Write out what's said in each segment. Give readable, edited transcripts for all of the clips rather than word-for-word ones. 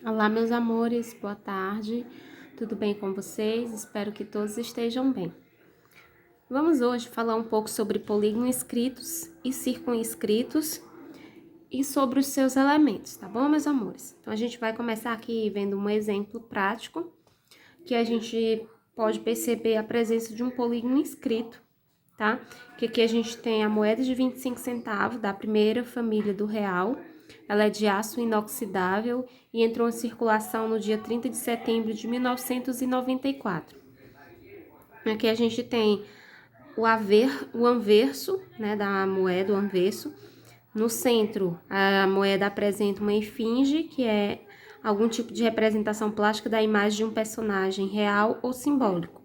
Olá, meus amores, boa tarde. Tudo bem com vocês? Espero que todos estejam bem. Vamos hoje falar um pouco sobre polígonos inscritos e circunscritos e sobre os seus elementos, tá bom, meus amores? Então, a gente vai começar aqui vendo um exemplo prático que a gente pode perceber a presença de um polígono inscrito, tá? Que aqui a gente tem a moeda de 25 centavos da primeira família do real. Ela é de aço inoxidável e entrou em circulação no dia 30 de setembro de 1994. Aqui a gente tem o anverso, né, da moeda, o anverso. No centro, a moeda apresenta uma esfinge, que é algum tipo de representação plástica da imagem de um personagem real ou simbólico,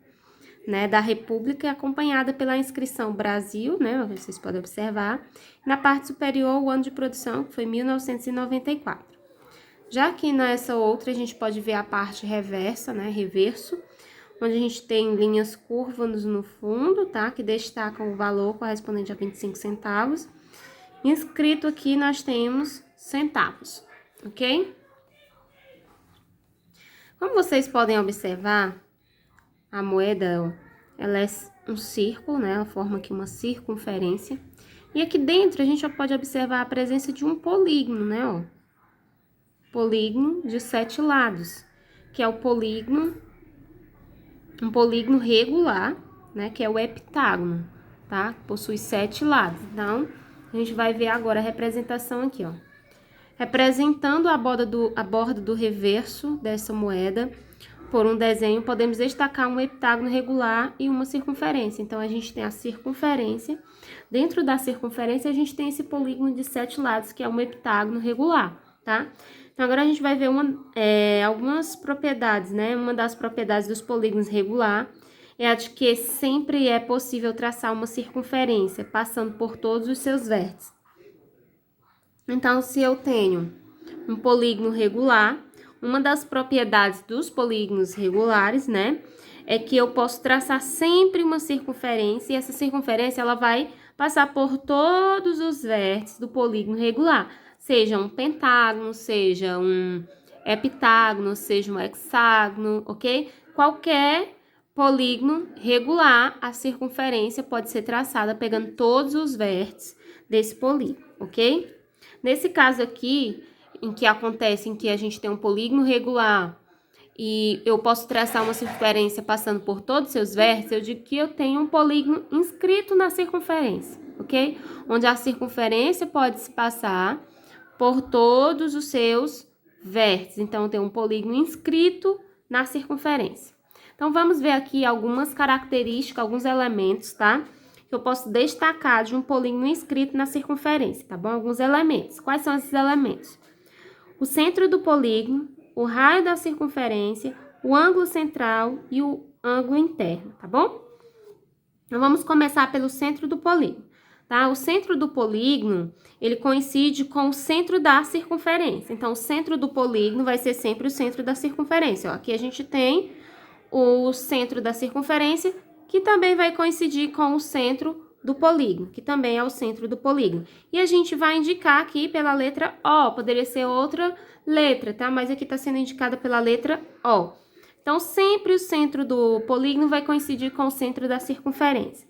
né, da República, acompanhada pela inscrição Brasil, né, vocês podem observar. Na parte superior, o ano de produção, que foi 1994. Já aqui nessa outra, a gente pode ver a parte reversa, né, reverso, onde a gente tem linhas curvas no fundo, tá, que destacam o valor correspondente a 25 centavos. Inscrito aqui, nós temos centavos, ok? Como vocês podem observar, a moeda, ela é um círculo, né? Ela forma aqui uma circunferência. E aqui dentro a gente já pode observar a presença de um polígono, né? Ó. Polígono de 7 lados, que é o polígono, um polígono regular, né? Que é o heptágono, tá? Possui 7 lados. Então, a gente vai ver agora a representação aqui, ó. Representando a borda do reverso dessa moeda, por um desenho, podemos destacar um heptágono regular e uma circunferência. Então, a gente tem a circunferência. Dentro da circunferência, a gente tem esse polígono de 7 lados, que é um heptágono regular, tá? Então, agora a gente vai ver algumas propriedades, né? Uma das propriedades dos polígonos regular é a de que sempre é possível traçar uma circunferência, passando por todos os seus vértices. Então, se eu tenho um polígono regular, uma das propriedades dos polígonos regulares, né, é que eu posso traçar sempre uma circunferência, e essa circunferência ela vai passar por todos os vértices do polígono regular, seja um pentágono, seja um heptágono, seja um hexágono, ok? Qualquer polígono regular, a circunferência pode ser traçada pegando todos os vértices desse polígono, ok? Nesse caso aqui, em que a gente tem um polígono regular e eu posso traçar uma circunferência passando por todos os seus vértices, eu digo que eu tenho um polígono inscrito na circunferência, ok? Onde a circunferência pode se passar por todos os seus vértices. Então, eu tenho um polígono inscrito na circunferência. Então, vamos ver aqui algumas características, alguns elementos, tá? Que eu posso destacar de um polígono inscrito na circunferência, tá bom? Alguns elementos. Quais são esses elementos? O centro do polígono, o raio da circunferência, o ângulo central e o ângulo interno, tá bom? Então, vamos começar pelo centro do polígono, tá? O centro do polígono, ele coincide com o centro da circunferência. Então, o centro do polígono vai ser sempre o centro da circunferência. Ó, aqui a gente tem o centro da circunferência, que também vai coincidir com o centro do polígono, que também é o centro do polígono. E a gente vai indicar aqui pela letra O, poderia ser outra letra, tá? Mas aqui está sendo indicada pela letra O. Então, sempre o centro do polígono vai coincidir com o centro da circunferência.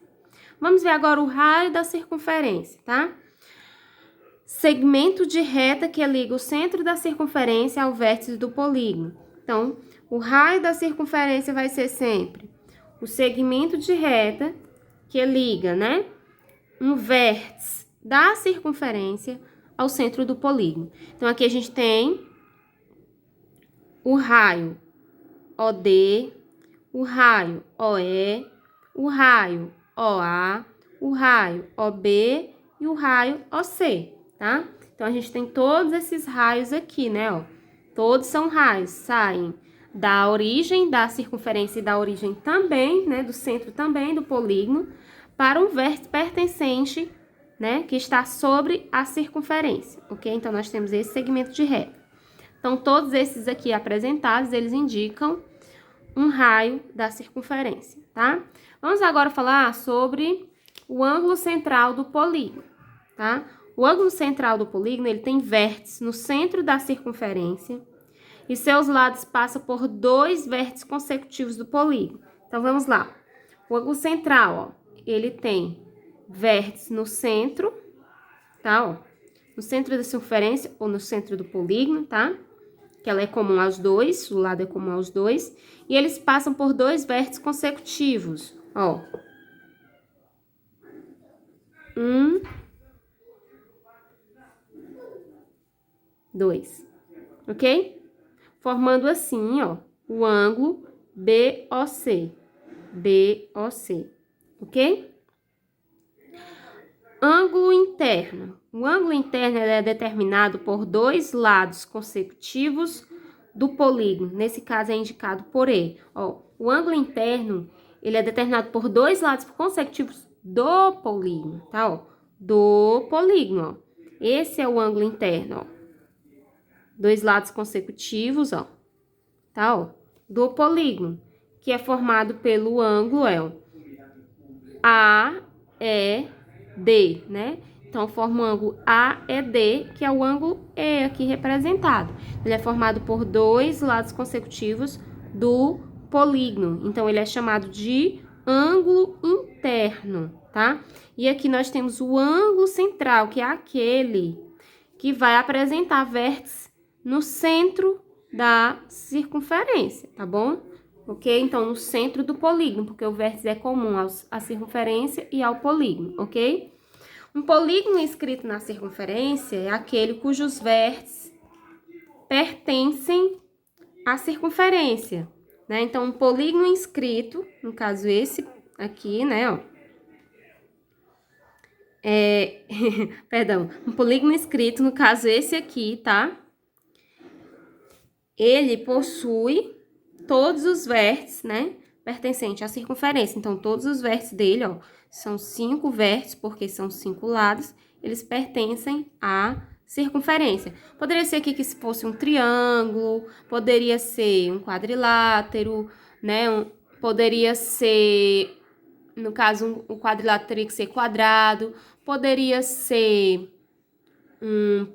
Vamos ver agora o raio da circunferência, tá? Segmento de reta que liga o centro da circunferência ao vértice do polígono. Então, o raio da circunferência vai ser sempre o segmento de reta que liga, né, um vértice da circunferência ao centro do polígono. Então, aqui a gente tem o raio OD, o raio OE, o raio OA, o raio OB e o raio OC, tá? Então, a gente tem todos esses raios aqui, né, ó. Todos são raios, saem da origem da circunferência e da origem também, né, do centro também do polígono, para um vértice pertencente, né, que está sobre a circunferência, ok? Então, nós temos esse segmento de reta. Então, todos esses aqui apresentados, eles indicam um raio da circunferência, tá? Vamos agora falar sobre o ângulo central do polígono, tá? O ângulo central do polígono, ele tem vértices no centro da circunferência e seus lados passam por dois vértices consecutivos do polígono. Então, vamos lá. O ângulo central, ó, ele tem vértice no centro, tá, ó, no centro da circunferência ou no centro do polígono, tá? Que ela é comum aos dois, o lado é comum aos dois, e eles passam por dois vértices consecutivos, ó. 1, 2, ok? Formando assim, ó, o ângulo BOC, ok? Ângulo interno. O ângulo interno ele é determinado por dois lados consecutivos do polígono. Nesse caso é indicado por E. Ó, o ângulo interno ele é determinado por dois lados consecutivos do polígono, tá? Ó, do polígono, ó. Esse é o ângulo interno, ó. Dois lados consecutivos, ó, tá? Ó, do polígono, que é formado pelo ângulo AED, né? Então, forma o ângulo AED, que é o ângulo E aqui representado. Ele é formado por dois lados consecutivos do polígono. Então, ele é chamado de ângulo interno, tá? E aqui nós temos o ângulo central, que é aquele que vai apresentar vértices no centro da circunferência, tá bom? Ok? Então, no centro do polígono, porque o vértice é comum à circunferência e ao polígono, ok? Um polígono inscrito na circunferência é aquele cujos vértices pertencem à circunferência, né? Então, um polígono inscrito, no caso esse aqui, né, ó. Perdão, um polígono inscrito, no caso esse aqui, tá? Ele possui todos os vértices, né, pertencentes à circunferência. Então, todos os vértices dele, ó, são 5 vértices, porque são 5 lados, eles pertencem à circunferência. Poderia ser aqui que se fosse um triângulo, poderia ser um quadrilátero, né, poderia ser, no caso, um quadrilátero teria que ser quadrado, poderia ser um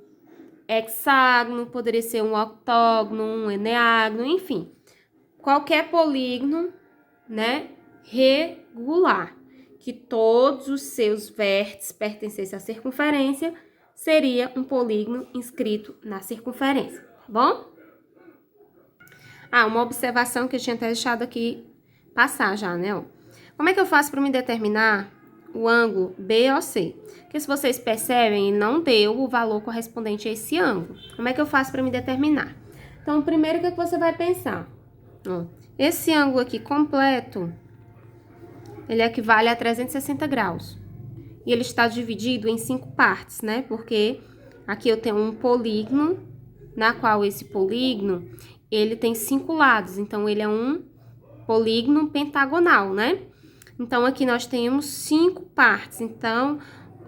hexágono, poderia ser um octógono, um eneágono, enfim. Qualquer polígono, né, regular, que todos os seus vértices pertencessem à circunferência, seria um polígono inscrito na circunferência, tá bom? Uma observação que eu tinha até deixado aqui passar já, né, ó. Como é que eu faço para me determinar o ângulo BOC? Porque se vocês percebem, não deu o valor correspondente a esse ângulo. Como é que eu faço para me determinar? Então, primeiro, o que você vai pensar? Ó, esse ângulo aqui completo, ele equivale a 360 graus. E ele está dividido em 5 partes, né? Porque aqui eu tenho um polígono, na qual esse polígono, ele tem 5 lados. Então, ele é um polígono pentagonal, né? Então, aqui nós temos 5 partes. Então,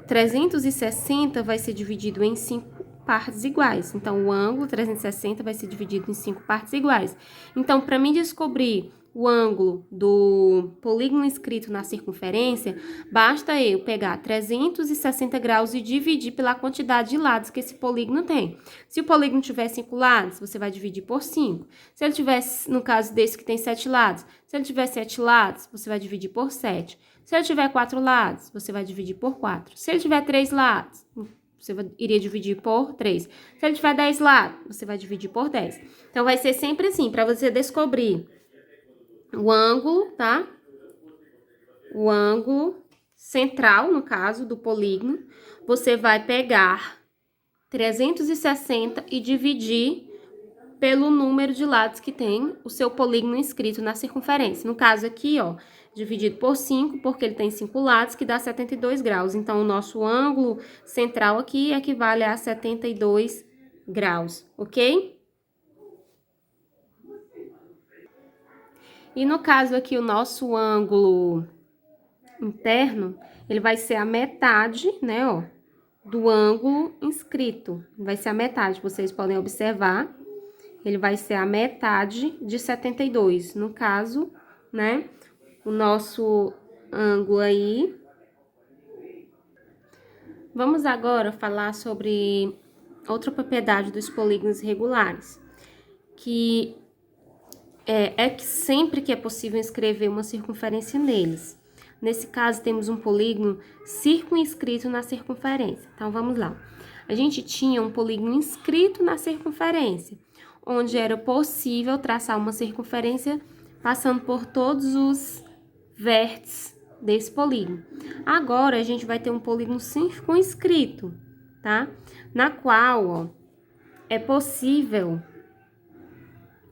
360 vai ser dividido em 5 partes iguais. Então, o ângulo 360 vai ser dividido em 5 partes iguais. Então, para mim descobrir o ângulo do polígono inscrito na circunferência, basta eu pegar 360 graus e dividir pela quantidade de lados que esse polígono tem. Se o polígono tiver 5 lados, você vai dividir por 5. Se ele tiver, no caso desse que tem 7 lados, se ele tiver 7 lados, você vai dividir por 7. Se ele tiver 4 lados, você vai dividir por 4. Se ele tiver 3 lados, você iria dividir por 3. Se ele tiver 10 lados, você vai dividir por 10. Então, vai ser sempre assim, para você descobrir o ângulo, tá? O ângulo central, no caso, do polígono, você vai pegar 360 e dividir pelo número de lados que tem o seu polígono inscrito na circunferência. No caso aqui, ó, dividido por 5, porque ele tem 5 lados, que dá 72 graus. Então, o nosso ângulo central aqui equivale a 72 graus, ok? E no caso aqui, o nosso ângulo interno, ele vai ser a metade, né, ó, do ângulo inscrito. Vai ser a metade, vocês podem observar. Ele vai ser a metade de 72. No caso, né, o nosso ângulo aí. Vamos agora falar sobre outra propriedade dos polígonos regulares, que que sempre que é possível escrever uma circunferência neles. Nesse caso, temos um polígono circunscrito na circunferência. Então, vamos lá. A gente tinha um polígono inscrito na circunferência, onde era possível traçar uma circunferência passando por todos os vértices desse polígono. Agora, a gente vai ter um polígono circunscrito, tá? Na qual, ó, é possível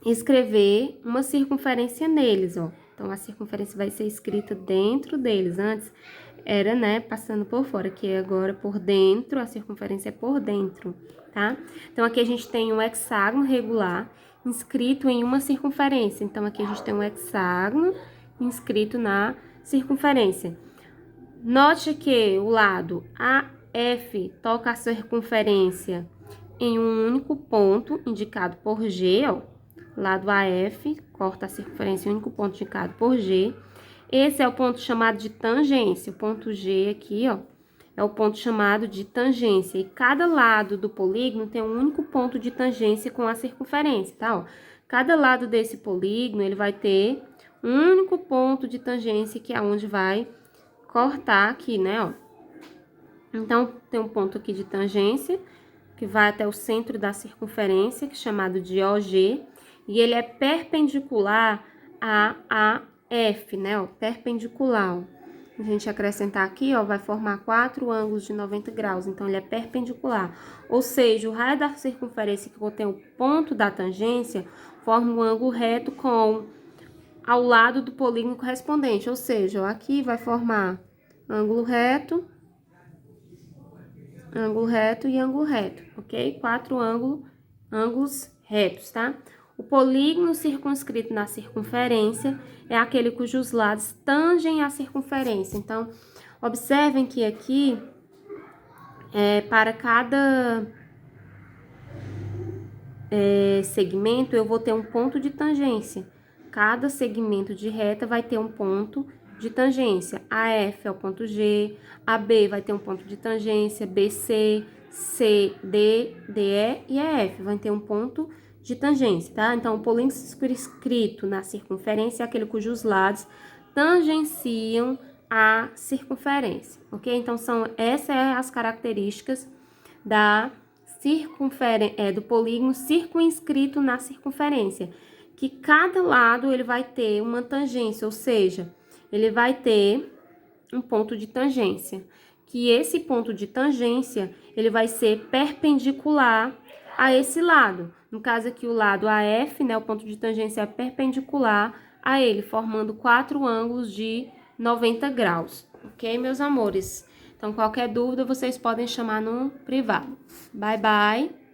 escrever uma circunferência neles, ó. Então, a circunferência vai ser escrita dentro deles. Antes era, né, passando por fora, que agora por dentro, a circunferência é por dentro, tá? Então, aqui a gente tem um hexágono regular inscrito em uma circunferência. Então, aqui a gente tem um hexágono inscrito na circunferência. Note que o lado AF toca a circunferência em um único ponto, indicado por G, ó. Lado AF corta a circunferência em um único ponto indicado por G. Esse é o ponto chamado de tangência. O ponto G aqui, ó, é o ponto chamado de tangência. E cada lado do polígono tem um único ponto de tangência com a circunferência, tá? Ó, cada lado desse polígono, ele vai ter um único ponto de tangência, que é onde vai cortar aqui, né, ó. Então, tem um ponto aqui de tangência, que vai até o centro da circunferência, que é chamado de OG, e ele é perpendicular a AF, né, ó, perpendicular, ó. A gente acrescentar aqui, ó, vai formar 4 ângulos de 90 graus, então ele é perpendicular. Ou seja, o raio da circunferência que contém o ponto da tangência forma um ângulo reto ao lado do polígono correspondente, ou seja, ó, aqui vai formar ângulo reto e ângulo reto, ok? 4 ângulos retos, tá? O polígono circunscrito na circunferência é aquele cujos lados tangem a circunferência. Então, observem que aqui, para cada segmento, eu vou ter um ponto de tangência. Cada segmento de reta vai ter um ponto de tangência. AF é o ponto G, AB vai ter um ponto de tangência, BC, CD, DE e EF vai ter um ponto de tangência, tá? Então, o polígono circunscrito na circunferência é aquele cujos lados tangenciam a circunferência, ok? Então, essas são as características do polígono circunscrito na circunferência, que cada lado ele vai ter uma tangência, ou seja, ele vai ter um ponto de tangência, que esse ponto de tangência, ele vai ser perpendicular a esse lado. No caso aqui, o lado AF, né, o ponto de tangência é perpendicular a ele, formando 4 ângulos de 90 graus. Ok, meus amores? Então, qualquer dúvida, vocês podem chamar no privado. Bye, bye!